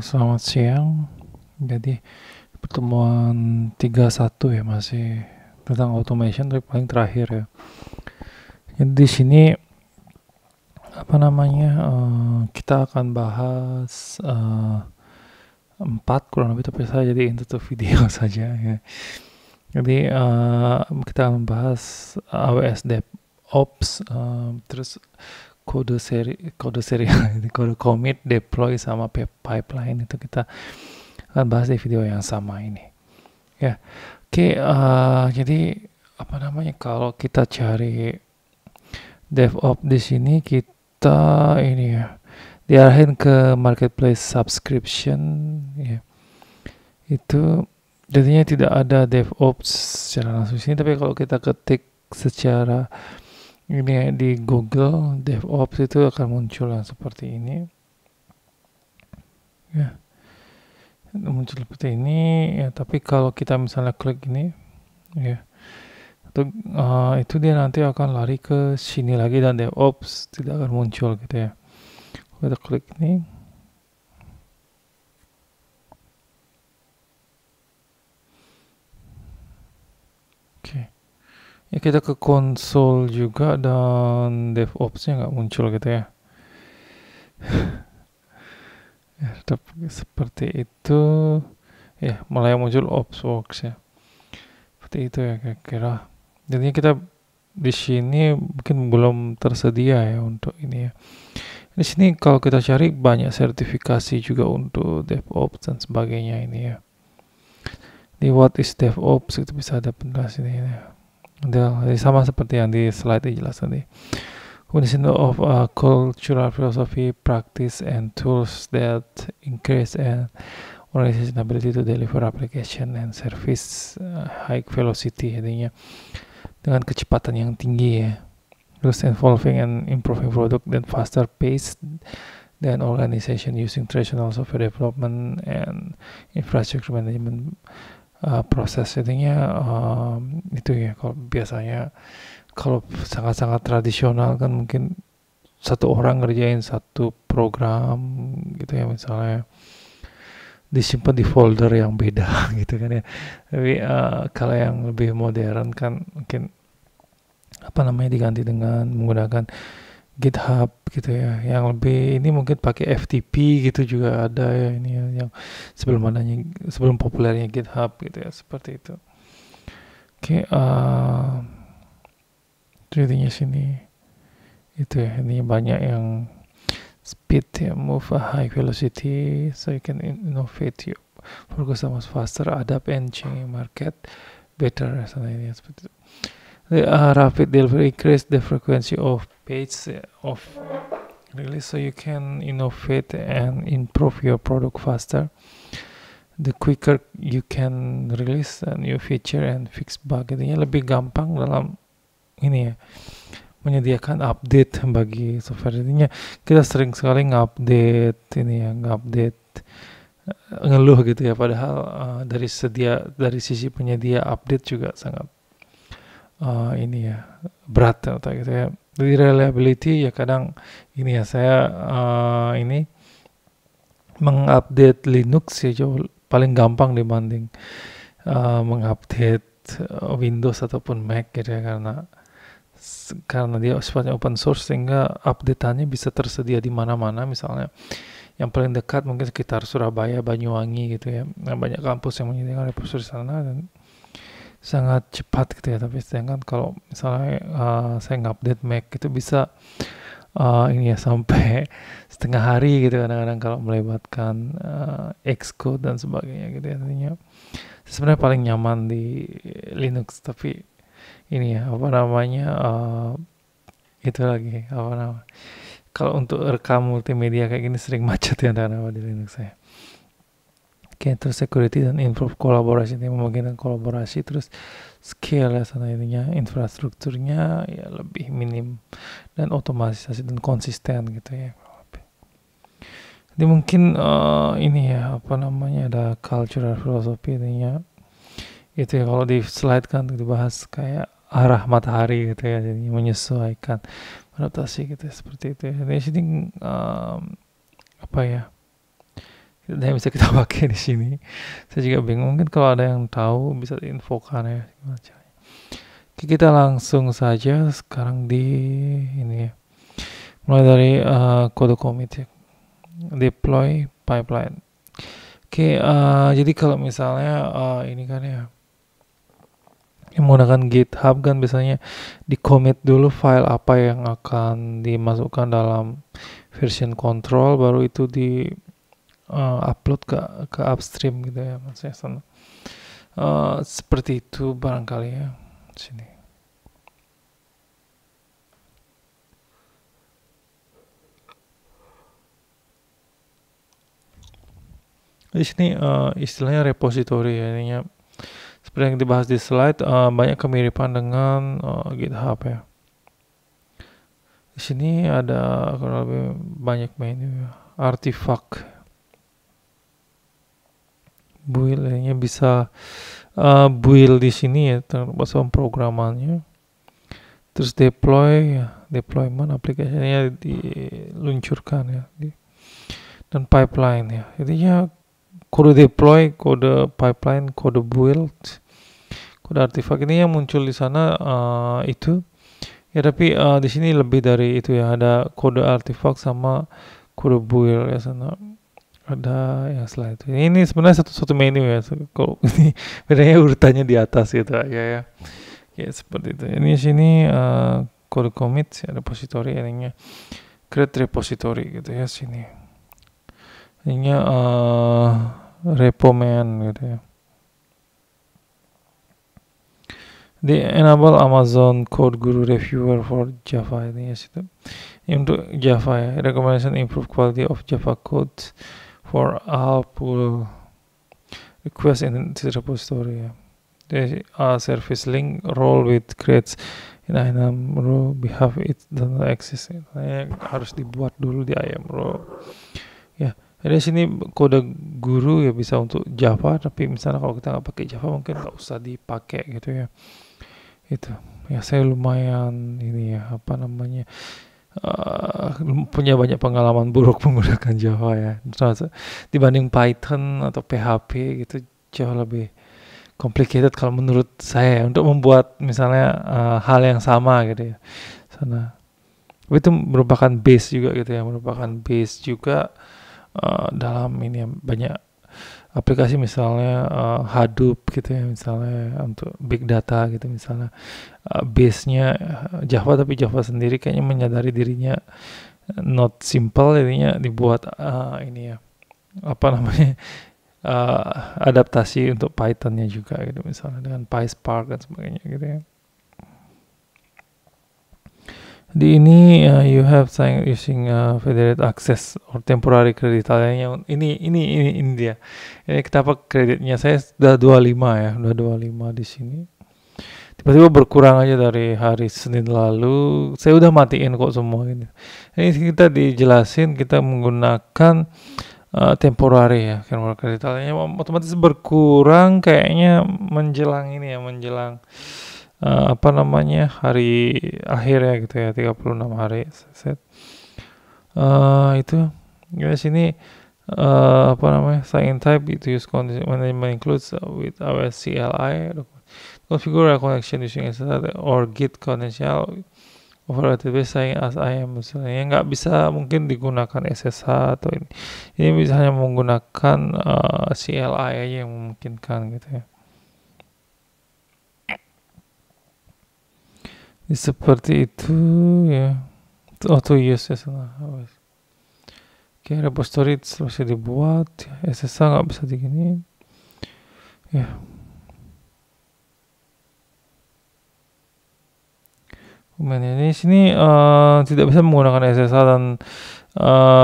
Selamat siang. Jadi pertemuan 31 ya, masih tentang automation tapi paling terakhir ya. Jadi di sini kita akan bahas 4 kurang lebih, tapi saya jadi itu tuh video saja ya. Jadi kita akan bahas AWS DevOps, terus kode seri kode commit, deploy sama pipeline itu kita akan bahas di video yang sama ini ya. Jadi kalau kita cari DevOps di sini, kita ini ya diarahin ke marketplace subscription ya. Itu jadinya tidak ada DevOps secara langsung di sini, tapi kalau kita ketik secara ini ya, di Google DevOps itu akan muncul yang seperti ini ya, muncul seperti ini ya. Tapi kalau kita misalnya klik ini ya, itu dia nanti akan lari ke sini lagi dan DevOps tidak akan muncul gitu ya. Kita klik ini, oke ya, kita ke konsol juga dan DevOps-nya nggak muncul gitu ya. Ya, seperti itu ya, mulai muncul OpsWorks ya, seperti itu ya kira-kira. Jadinya kita di sini mungkin belum tersedia ya untuk ini ya. Di sini kalau kita cari banyak sertifikasi juga untuk DevOps dan sebagainya ini ya. Di what is DevOps itu bisa ada penjelasan ini ya. Jadi sama seperti yang di slide dijelas tadi. Combination of cultural philosophy, practice, and tools that increase an organization ability to deliver application and service high velocity, artinya dengan kecepatan yang tinggi ya. Terus involving and improving product dan faster pace than organization using traditional software development and infrastructure management proses. Jadinya itu ya, kalau biasanya kalau sangat-sangat tradisional kan mungkin satu orang ngerjain satu program gitu ya, misalnya disimpan di folder yang beda gitu kan ya. Tapi kalau yang lebih modern kan mungkin diganti dengan menggunakan GitHub gitu ya. Yang lebih ini mungkin pakai FTP gitu juga ada ya, ini ya, yang sebelum populernya GitHub gitu ya, seperti itu. Jadinya sini itu ya, ini banyak yang speed ya, move a high velocity so you can innovate your focus much faster, adapt and change market better. Ini seperti itu. Rapid delivery increase the frequency of page of release so you can innovate and improve your product faster. The quicker you can release a new feature and fix bug. Intinya lebih gampang dalam ini ya, menyediakan update bagi software. Intinya kita sering sekali ngupdate ini ya, ngeluh gitu ya, padahal dari sisi penyedia update juga sangat ini ya, berat gitu ya. Jadi reliability ya, kadang ini ya, saya ini mengupdate Linux ya jauh paling gampang dibanding mengupdate Windows ataupun Mac gitu ya, karena dia sifatnya open source sehingga update-annya bisa tersedia di mana-mana. Misalnya yang paling dekat mungkin sekitar Surabaya, Banyuwangi gitu ya. Nah, banyak kampus yang menyediakan repository di sana dan sangat cepat gitu ya. Tapi sedangkan kalau misalnya saya ngupdate Mac itu bisa ini ya, sampai setengah hari gitu kadang-kadang kalau melibatkan Xcode dan sebagainya gitu ya. Artinya sebenarnya paling nyaman di Linux, tapi ini ya itu lagi kalau untuk rekam multimedia kayak gini sering macet ya di Linux saya. Terus security dan improve kolaborasi, ini memungkinkan kolaborasi, terus scale ya sana, ininya infrastrukturnya ya lebih minim dan otomatisasi dan konsisten gitu ya. Jadi mungkin ini ya ada cultural philosophy ininya itu ya, kalau di slide kan dibahas kayak arah matahari gitu ya, jadi menyesuaikan adaptasi gitu ya, seperti itu ya. Di sini yang bisa kita pakai di sini. Saya juga bingung, mungkin kalau ada yang tahu bisa infokan ya gimana caranya. Oke, kita langsung saja sekarang di ini ya. Mulai dari kode commit ya. Deploy pipeline. Oke, jadi kalau misalnya ini kan ya, yang menggunakan GitHub kan biasanya di commit dulu file apa yang akan dimasukkan dalam version control, baru itu di upload ke upstream gitu ya, maksudnya sana. Seperti itu barangkali ya sini. Di sini istilahnya repository ya, ininya seperti yang dibahas di slide, banyak kemiripan dengan GitHub ya. Di sini ada kurang lebih banyak menu ya. Artifact, build, ini bisa build di sini ya, termasuk pemrogramannya. Terus deploy ya, deployment aplikasinya diluncurkan ya, dan pipeline ya. Intinya kode deploy, kode pipeline, kode build, kode artifact ini yang muncul di sana itu ya, tapi di sini lebih dari itu ya, ada kode artifact sama kode build ya sana. Ada yang setelah itu. Ini sebenarnya satu menu ya. Kalau ini bedanya urutannya di atas gitu aja ya. Ya seperti itu. Ini sini kode commit ya, repository, ininya create repository gitu ya sini. Ininya repo man gitu ya. Di enable Amazon Code Guru Reviewer for Java, ini ya situ. Ini untuk Java ya. Recommendation improve quality of Java code for all pull request in this repository ya. The service link role with creates in IAM row behalf it does not exist. Harus dibuat dulu di IAM row. Ya, dari sini kode guru ya bisa untuk Java, tapi misalnya kalau kita nggak pakai Java mungkin nggak usah dipakai gitu ya. Itu ya, saya lumayan ini ya, apa namanya, punya banyak pengalaman buruk menggunakan Java ya. Dibanding Python atau PHP gitu, jauh lebih complicated kalau menurut saya untuk membuat misalnya hal yang sama gitu ya sana. Itu merupakan base juga gitu ya, merupakan base juga dalam ini ya, banyak aplikasi misalnya Hadoop gitu ya, misalnya untuk big data gitu, misalnya base-nya Java, tapi Java sendiri kayaknya menyadari dirinya not simple, jadinya dibuat ini ya, apa namanya, adaptasi untuk Python-nya juga gitu, misalnya dengan PySpark dan sebagainya gitu ya. Di ini you have signed using federated access or temporary credit. Ini dia. Ini kenapa kreditnya saya sudah 25 ya, sudah 25 di sini. Tiba-tiba berkurang aja dari hari Senin lalu. Saya udah matiin kok semua ini. Ini kita dijelasin kita menggunakan temporary ya, temporary kreditnya otomatis berkurang kayaknya menjelang ini ya, menjelang apa namanya, hari akhir ya gitu ya, 36 hari set. Itu ya sini apa namanya, sign type itu use condition management includes with our CLI configure a connection using SSH or git credential over database saying as I am, misalnya yang nggak bisa mungkin digunakan SSH atau ini bisa hanya menggunakan CLI aja yang memungkinkan gitu ya. Seperti itu ya. Auto use ya sana. Oke, repository selesai dibuat, SSH nggak bisa digini ya. Ini sini tidak bisa menggunakan SSH dan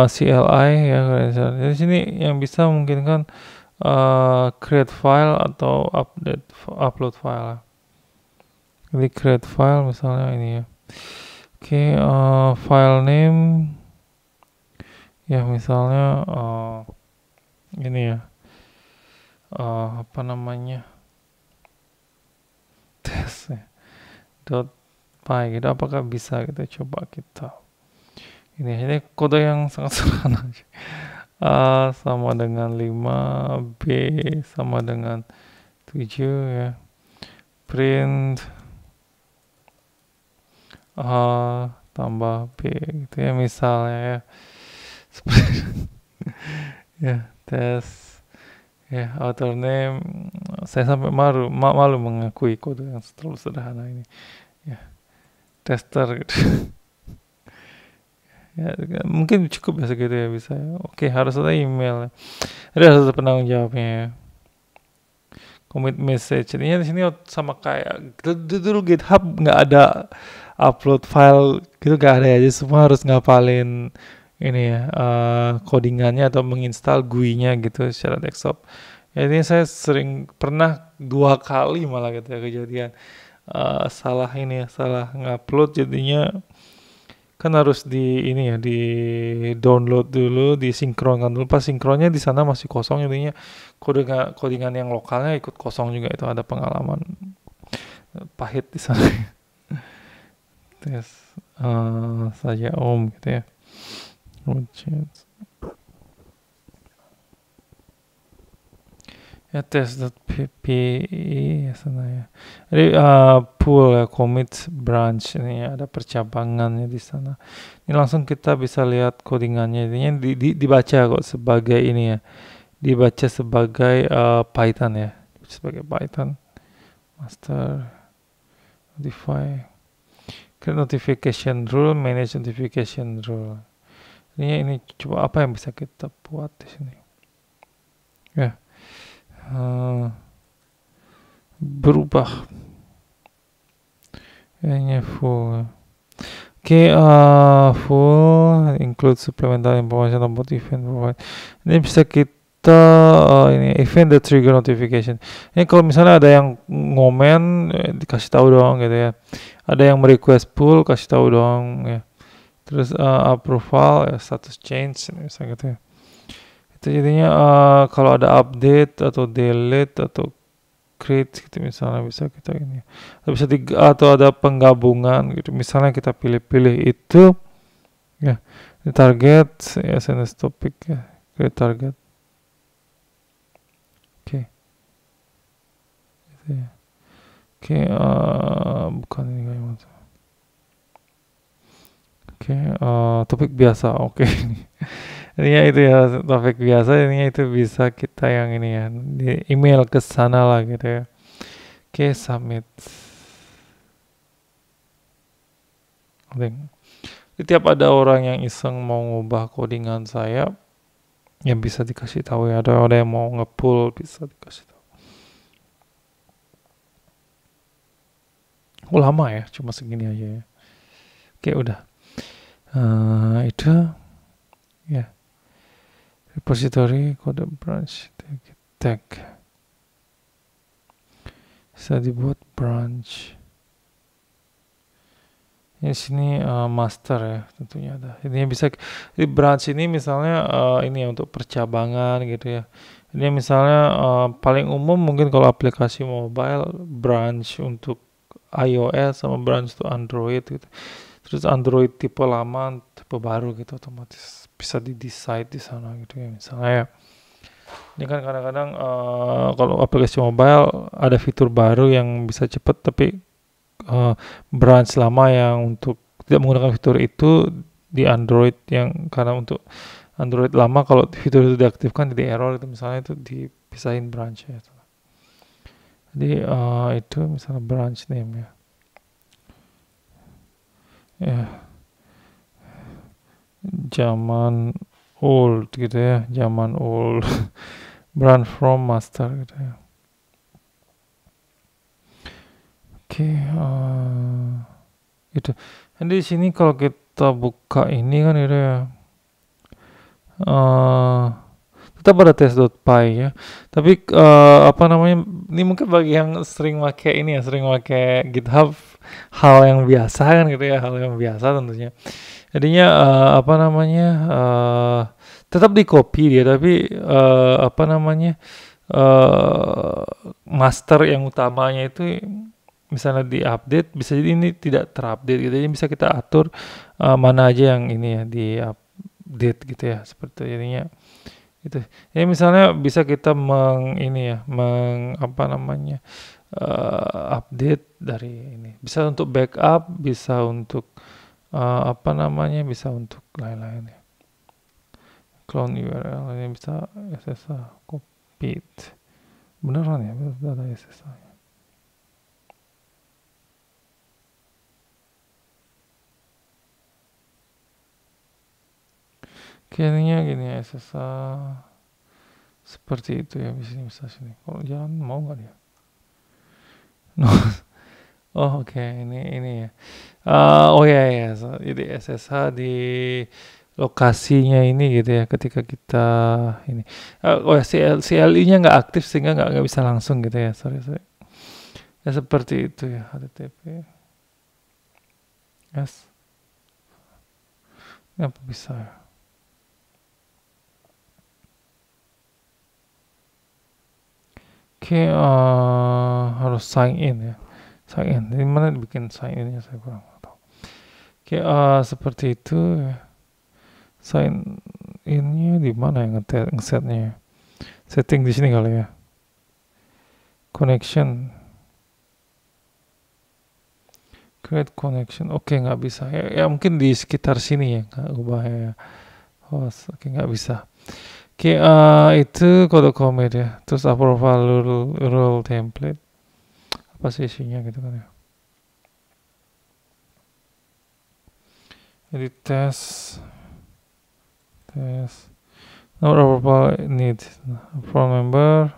CLI ya. Jadi sini yang bisa memungkinkan create file atau upload file. Jadi create file misalnya ini ya. Oke, file name ya misalnya ini ya, apa namanya, tes ya, .py gitu, apakah bisa kita coba kita ini kode yang sangat sederhana A sama dengan 5, B sama dengan 7 ya. Print A tambah B gitu ya misalnya ya. Ya, tes ya author name saya sampai malu mengakui kode yang terlalu sederhana ini. Ya, tester gitu. Ya, mungkin cukup ya segitu ya bisa. Oke, harus ada email. Ada harus ada penanggung jawabnya ya. Commit message. Jadinya di sini sama kayak dulu GitHub nggak ada upload file gitu nggak ada ya. Jadi semua harus ngapalin ini ya codingannya atau menginstal GUI-nya gitu secara desktop. Ya, ini saya sering pernah 2 kali malah gitu ya kejadian salah ini ya salah ngupload jadinya kan harus di ini ya di download dulu disinkronkan dulu pas sinkronnya di sana masih kosong jadinya codingan yang lokalnya ikut kosong juga itu ada pengalaman pahit di sana tes saja om gitu ya ya tes.py ya sana ya jadi pool ya commit branch ini ya, ada percabangannya di sana ini langsung kita bisa lihat codingannya ini dibaca kok sebagai ini ya dibaca sebagai Python ya sebagai Python master modify create notification rule manage notification rule ini coba apa yang bisa kita buat di sini ya berubah ini full full include supplemental information about event provide ini bisa kita ini event the trigger notification ini kalau misalnya ada yang ngomen dikasih tahu dong gitu ya ada yang merequest pull kasih tahu dong ya terus approval ya, status change misalnya gitu ya itu jadinya kalau ada update atau delete atau create gitu misalnya bisa kita ini bisa atau ada penggabungan gitu misalnya kita pilih-pilih itu ya di target ya SNS topik ya create target oke gitu ya oke bukan ini kayak macam oke topik biasa oke ininya itu ya topik biasa ininya itu bisa kita yang ini ya di email ke sana lah gitu ya oke submit tiap ada orang yang iseng mau ngubah codingan saya yang bisa dikasih tahu ya ada yang mau nge-pull bisa dikasih tahu lama ya cuma segini aja ya oke udah itu ya repository kode branch tag bisa dibuat branch di sini master ya tentunya ada ini bisa di branch ini misalnya ini ya untuk percabangan gitu ya ini misalnya paling umum mungkin kalau aplikasi mobile branch untuk iOS sama branch untuk Android gitu terus Android tipe lama tipe baru gitu otomatis bisa di-decide di sana gitu ya misalnya ya ini kan kadang-kadang kalau aplikasi mobile ada fitur baru yang bisa cepat tapi branch lama yang untuk tidak menggunakan fitur itu di Android yang karena untuk Android lama kalau fitur itu diaktifkan jadi error itu misalnya itu dipisahin branch ya jadi itu misalnya branch name ya zaman old gitu ya zaman old branch from master gitu ya oke itu dan di sini kalau kita buka ini kan itu ya tetap ada tes.py ya tapi apa namanya ini mungkin bagi yang sering pakai ini ya sering pakai GitHub hal yang biasa kan gitu ya hal yang biasa tentunya jadinya apa namanya tetap di copy dia tapi apa namanya master yang utamanya itu misalnya di update bisa jadi ini tidak terupdate gitu jadi bisa kita atur mana aja yang ini ya update gitu ya, seperti itu. Jadinya itu. Ya misalnya bisa kita apa namanya, update dari ini. Bisa untuk backup, bisa untuk apa namanya, bisa untuk lain-lain ya. Clone URL ini bisa SSH, copy it. Beneran ya, data SSH. Kayaknya gini ya, SSH seperti itu ya, bisa sini. Kalau jalan mau nggak dia? No. Oh oke, ini ya. Oh ya, jadi SSH di lokasinya ini gitu ya, ketika kita ini. Oh ya, CLI-nya nggak aktif sehingga nggak bisa langsung gitu ya, sorry. Ya seperti itu ya, HTTP. Yes. Apa bisa ya? Oke, harus sign in ya. Sign in. Di mana bikin sign in-nya saya kurang tahu. Oke, seperti itu ya. Sign in-nya di mana yang ngesetnya ya? Setting di sini kali ya. Connection. Create connection. Oke, nggak bisa. Ya mungkin di sekitar sini ya, nggak ubah ya. Host. Oke, nggak bisa. Oke, itu kode commit ya. Terus approval rule template. Apa sih isinya gitu kan ya. Jadi tes. Nomor approval need. Approval member.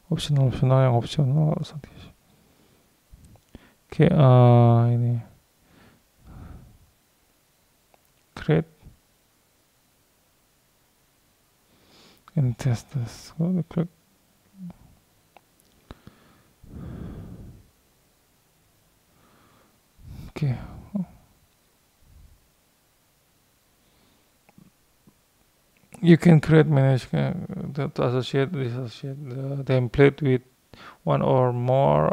Optional yang optional. Oke, ini. Create. And test this. Go click. Okay. You can create manage to associate the template with one or more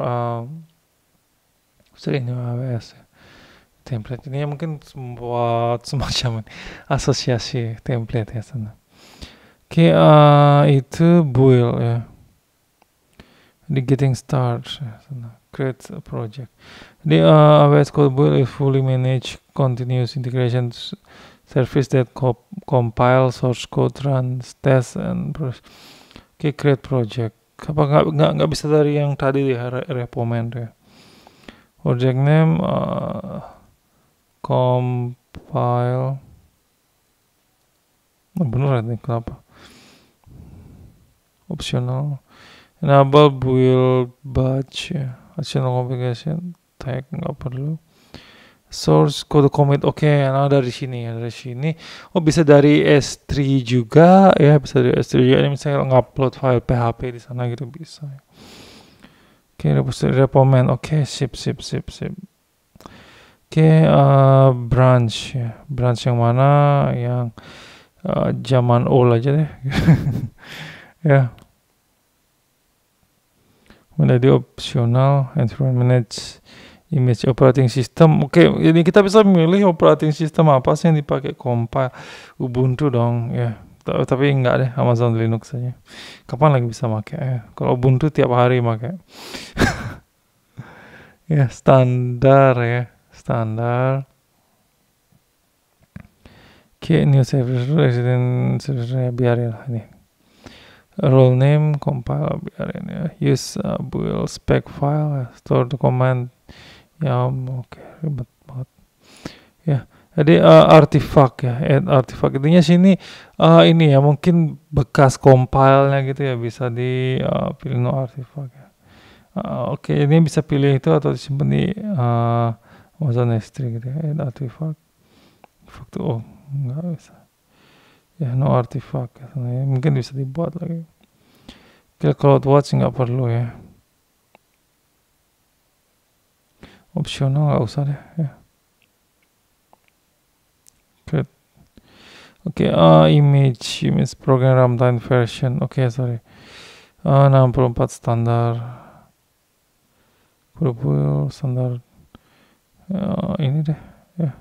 sering AWS. Template ini mungkin buat semacam asosiasi template ya sana. Oke, itu build ya. Di getting start ya sana. Create a project. The AWS Code Build is fully managed continuous integration service that compile source code, runs test and create project. Apa nggak bisa dari yang tadi ya, recommend ya. Project name compile. Bener nih kenapa? Optional. Enable build batch ya. Additional configuration tag nggak perlu. Source code commit nah dari sini ya, oh bisa dari S3 juga ya, bisa dari S3 juga. Ini misalnya ngupload file PHP di sana gitu bisa. Repository recommend. Sip. Branch ya, branch yang mana, yang zaman old aja deh. Ya, menjadi optional environment manage image operating system. Jadi kita bisa milih operating system apa sih yang dipakai, compile Ubuntu dong ya. Tapi enggak deh, Amazon Linux saja. Kapan lagi bisa pakai ya? Kalau Ubuntu tiap hari pakai. Ya standar. New service resident ya, biarin lah ini. Role name compile biarin ya. Use build spec file ya. Store the command. Ya ribet banget ya. Jadi artifact ya, add artifact. Intinya sini ini ya, mungkin bekas compile-nya gitu ya, bisa di pilih no artifact ya. Ini bisa pilih itu atau disimpan di Amazon S3 gitu ya. Add artifact. Nggak bisa ya, no artifact ya. Mungkin bisa dibuat lagi. CloudWatch nggak perlu ya. Optional nggak usah deh ya. Create. Image program runtime version. Sorry. 64 standar. Standar. Ini deh ya.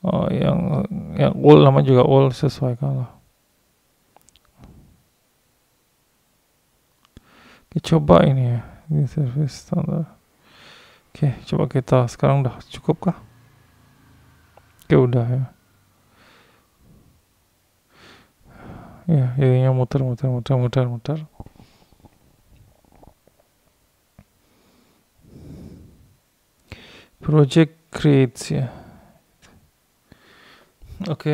Oh, yang all nama juga all sesuaikan lah. Oke, coba ini ya, ini service standar. Oke, coba kita sekarang udah cukup kah? Oke, udah ya. Ya, jadinya muter. Project creates ya. Oke,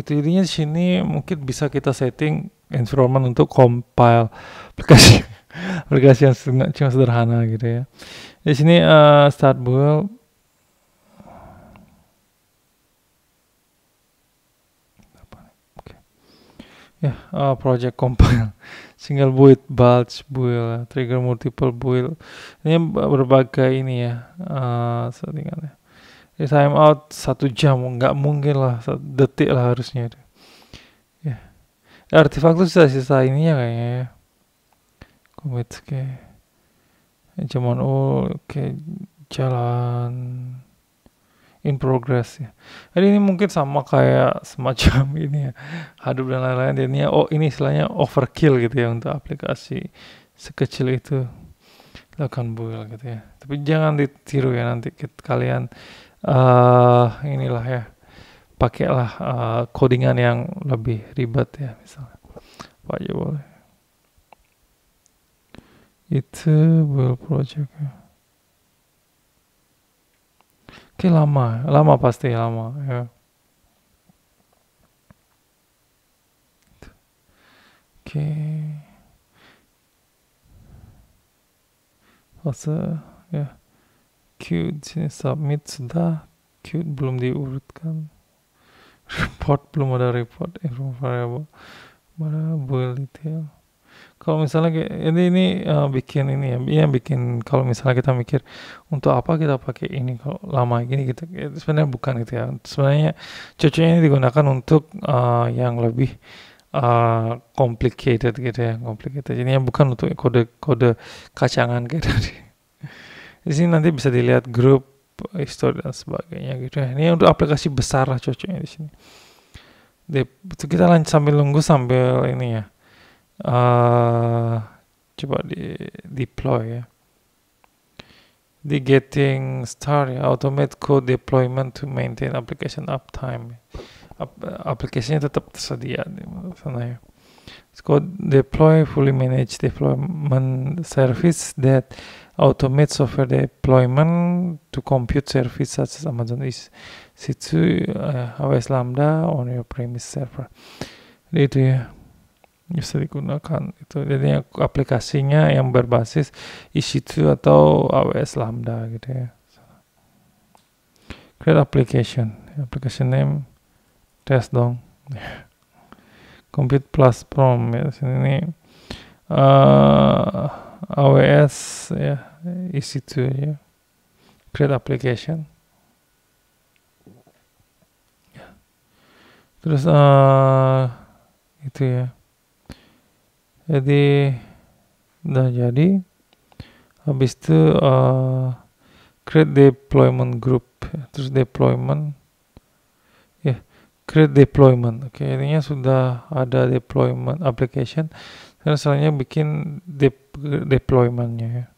itu intinya di sini mungkin bisa kita setting environment untuk compile aplikasi aplikasi yang cuma sederhana gitu ya. Di sini start build. Oke. Ya, project compile, single build, batch build, trigger multiple build. Ini berbagai ini ya settingannya. Ya, time out 1 jam, nggak mungkin lah, 1 detik lah harusnya. Ya, artifak tuh sisa-sisa ininya kayaknya ya. Commit kayak cuman kayak jalan in progress ya. Jadi ini mungkin sama kayak semacam ini ya, Hadoop dan lain-lain. Jadinya ini istilahnya overkill gitu ya untuk aplikasi sekecil itu lakukan build gitu ya. Tapi jangan ditiru ya, nanti kalian inilah ya, pakailah codingan yang lebih ribet ya, misalnya apa aja boleh. Itu build project ya. Oke, lama pasti lama ya. Oke, fase ya. Queued sini submit sudah, queued belum diurutkan. Report belum ada report, variable mana build detail. Kalau misalnya kayak ini bikin ini ya, ini yang bikin kalau misalnya kita mikir untuk apa kita pakai ini kalau lama gini gitu, sebenarnya bukan gitu ya. Sebenarnya cocoknya ini digunakan untuk yang lebih complicated gitu ya, complicated. Jadinya bukan untuk kode kacangan kayak tadi. Di sini nanti bisa dilihat grup, history dan sebagainya gitu ya. Ini untuk aplikasi besar lah cocoknya di sini. Kita sambil nunggu sambil ini ya. Coba di deploy ya. Di getting start ya, automate code deployment to maintain application uptime. Aplikasinya tetap tersedia di sana ya. Code deploy fully manage deployment service that automate software deployment to compute service such as Amazon EC2, AWS Lambda on your premise server. Jadi itu ya, bisa digunakan itu. Jadi aplikasinya yang berbasis EC2 atau AWS Lambda gitu ya. Create application name, test dong. Compute plus prom ya, sini AWS ya, EC2 ya. Create application. Terus itu ya. Jadi udah jadi. Habis itu create deployment group. Terus deployment. Create deployment. Oke, ininya sudah ada deployment application. Sekarang selanjutnya bikin deploymentnya ya.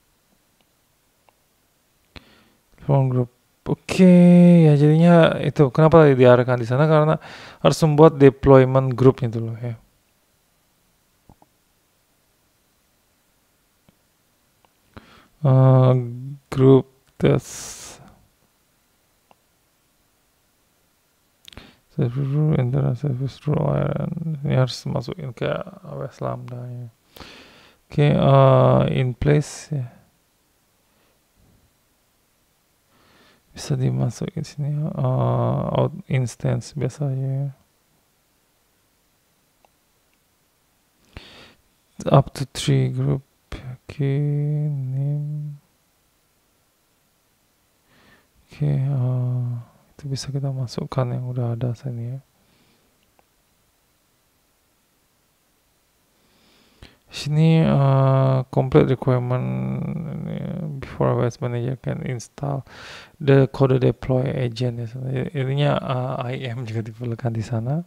Deployment group. Oke, ya jadinya itu kenapa tadi diarahkan di sana karena harus membuat deployment groupnya dulu ya. Group test service rule ini harus masukin ke AWS Lambda ya. Oke, in place ya. Bisa dimasukin sini out instance biasanya. Up to 3 group. Oke, name. Oke, itu bisa kita masukkan yang udah ada sini ya. sini complete requirement before OS manager can install the code deploy agent ya. Intinya IAM juga diperlukan di sana.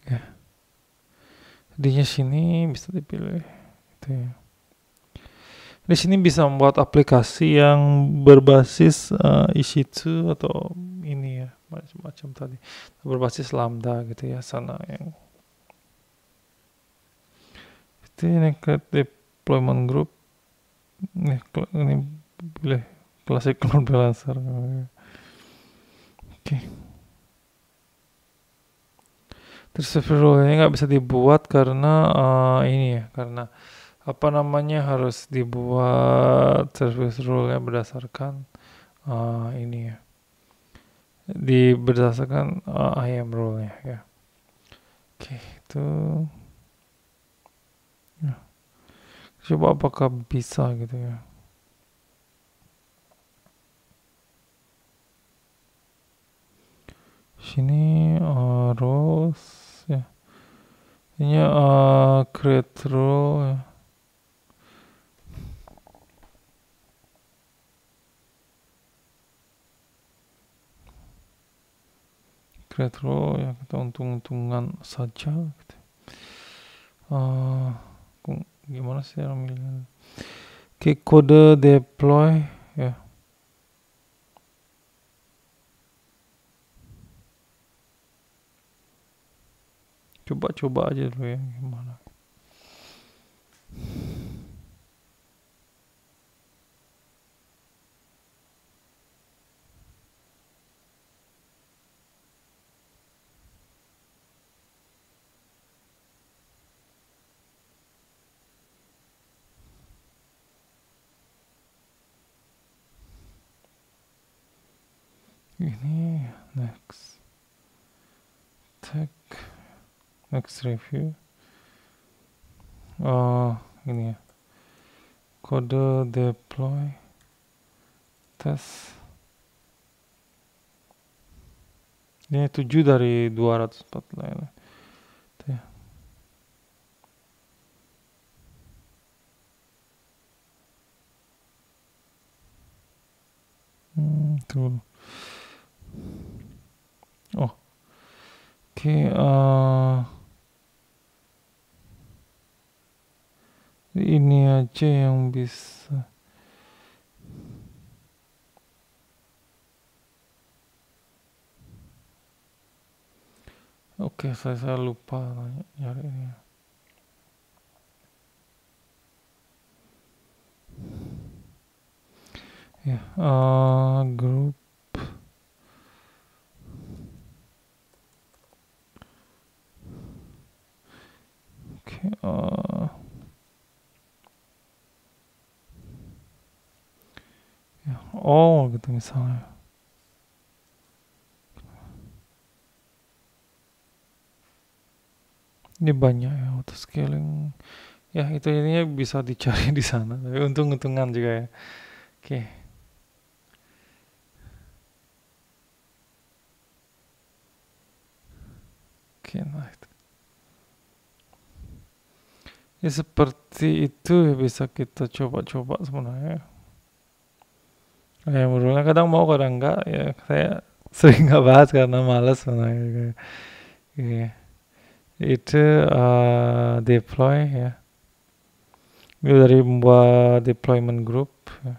Ya. Di sini bisa dipilih gitu ya. Di sini bisa membuat aplikasi yang berbasis EC2 atau ini ya, macam-macam tadi. Berbasis Lambda gitu ya, sana yang itu ini create deployment group. Ini pilih classic load balancer. Oke. Terus service rule ini nggak bisa dibuat karena ini ya, karena apa namanya harus dibuat service rule-nya berdasarkan ini ya, berdasarkan IAM rule-nya ya. Oke, itu ya. Coba apakah bisa gitu ya. Sini rules ya. Ini create rule ya. Create rule ya, kita untung-untungan saja gitu. Gimana sih cara milihnya? Oke, kode deploy ya. Coba aja dulu ya gimana. Ini next review. Ini ya, kode deploy test. Ini 7 dari 249 ya. Tuh. Oke, ini aja yang bisa. Oke, saya lupa nyari ini. Ya, group. Oke, ya, gitu misalnya. Ini banyak ya, auto scaling. Ya, itu ininya bisa dicari di sana. Tapi untung-untungan juga ya. Oke. Oke, nah itu. Ya seperti itu ya, bisa kita coba-coba sebenarnya. Ya menurutnya kadang mau kadang enggak ya, saya sering nggak bahas karena malas sebenarnya. Ya. Itu deploy ya. Ini dari membuat deployment group ya.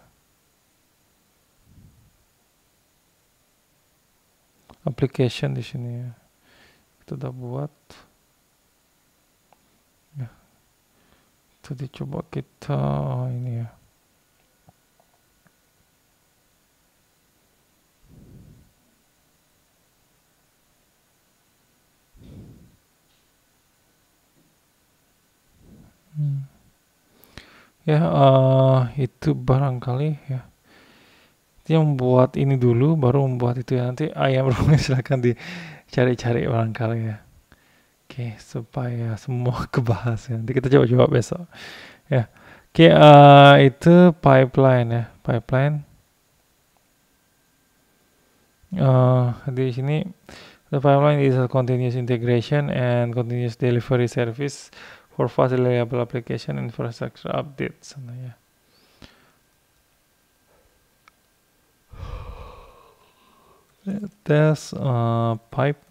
Application di sini ya. Kita udah buat. Ya. Tadi coba kita ini ya. Ya, itu barangkali ya. Dia membuat ini dulu, baru membuat itu ya. Nanti ayam rumahnya silahkan dicari-cari barangkali ya. Oke, supaya semua kebahas ya. Nanti kita coba-coba besok. Ya, oke, itu pipeline ya. Pipeline. Di sini The pipeline is a continuous integration and continuous delivery service for fast reliable application infrastructure updates. Nah, ya. Tes pipe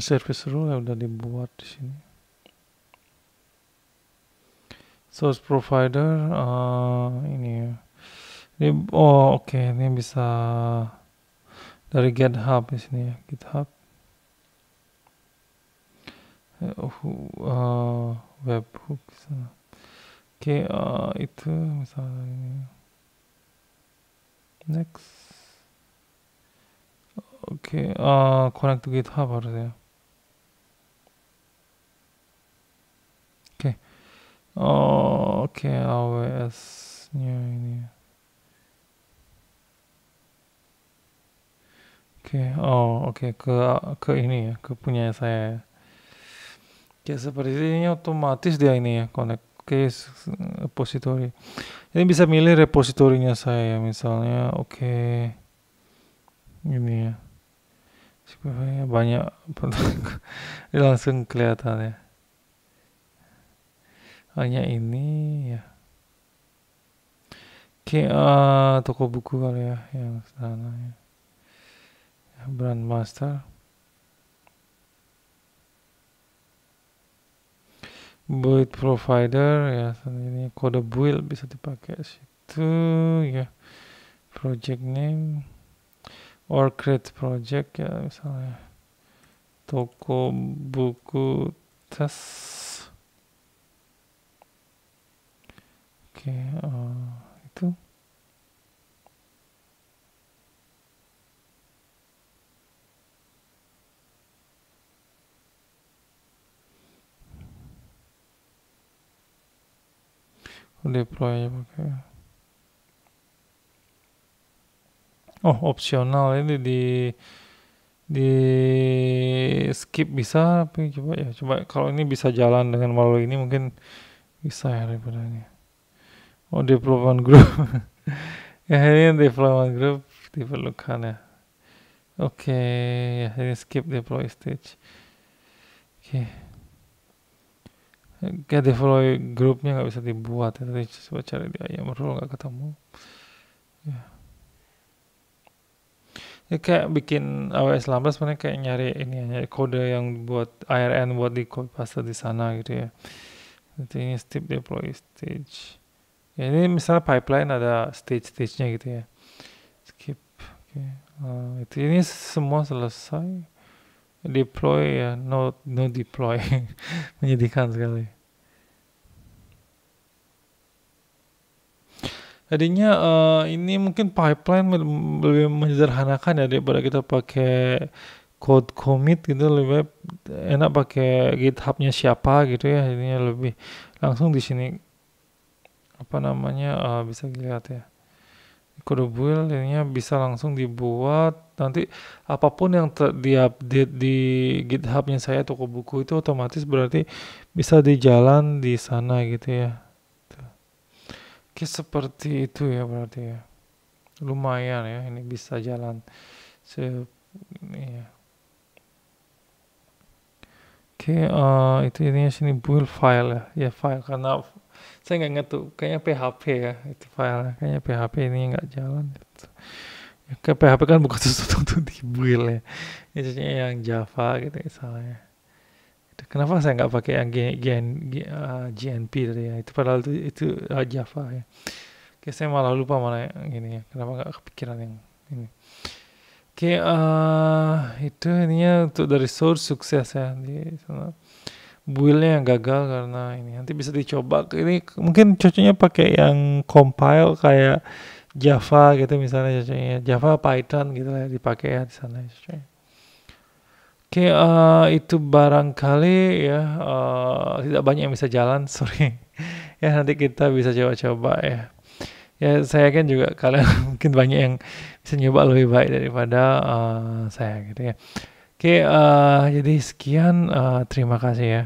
service rule udah dibuat di sini. Source provider ini ya. Ini, oke, ini bisa dari GitHub di sini ya, GitHub. Webhook. Oke, itu misalnya ini. Next. Oke, connect to GitHub harusnya. Oke. Oke, AWS-nya ini. Oke, ke ini ya, ke punya saya. Ya seperti ini otomatis dia ini ya, connect ke repository. Ini bisa milih repositorinya saya, misalnya ini ya. Supaya banyak ini langsung kelihatan ya. Hanya ini ya. Toko buku kali ya yang sana ya. Brand master. Build provider ya, ini kode build bisa dipakai situ ya. Project name or create project ya, misalnya toko buku tes. Itu deploy aja pakai. Opsional ini di skip bisa, tapi coba kalau ini bisa jalan dengan melalui ini mungkin bisa ya daripada ini. Deployment group. Ya ini deployment group diperlukan ya. Ya ini skip deploy stage. Kayak deploy grupnya nggak bisa dibuat ya. Tadi coba cari di ayam rule nggak ketemu. Ya kayak bikin AWS Lambda sebenarnya kayak nyari ini ya, nyari kode yang buat ARN buat di code paste di sana gitu ya. Nanti ini skip deploy stage. Ya ini misalnya pipeline ada stage-nya gitu ya. Skip. Itu ini semua selesai. Deploy ya, no deploy. Menyedihkan sekali. Tadinya ini mungkin pipeline lebih menyederhanakan ya daripada kita pakai code commit gitu, lebih enak pakai GitHub-nya siapa gitu ya. Ini lebih langsung di sini bisa dilihat ya. Kode build ininya bisa langsung dibuat, nanti apapun yang diupdate di GitHub-nya saya toko buku itu otomatis berarti bisa dijalan di sana gitu ya. Seperti itu ya berarti ya. Lumayan ya, ini bisa jalan ini ya. Itu ininya sini build file ya. Ya file, karena saya nggak ingat tuh, kayaknya PHP ya itu filenya, kayaknya PHP ini nggak jalan gitu. Ya, ke PHP kan bukan sesuatu untuk di build ya, biasanya yang Java gitu misalnya. Kenapa saya nggak pakai yang GNP tadi ya, itu padahal itu Java ya. Saya malah lupa mana yang gini ya, kenapa nggak kepikiran yang ini. Itu ininya untuk dari source sukses ya di sana. Buildnya yang gagal karena ini nanti bisa dicoba. Ini mungkin cocoknya pakai yang compile kayak Java gitu misalnya, cocoknya Java Python gitu lah dipakai ya di sana cocoknya. Itu barangkali ya tidak banyak yang bisa jalan, sorry. Ya nanti kita bisa coba-coba ya. Ya saya kan juga kalian mungkin banyak yang bisa nyoba lebih baik daripada saya gitu ya. Jadi sekian, terima kasih ya.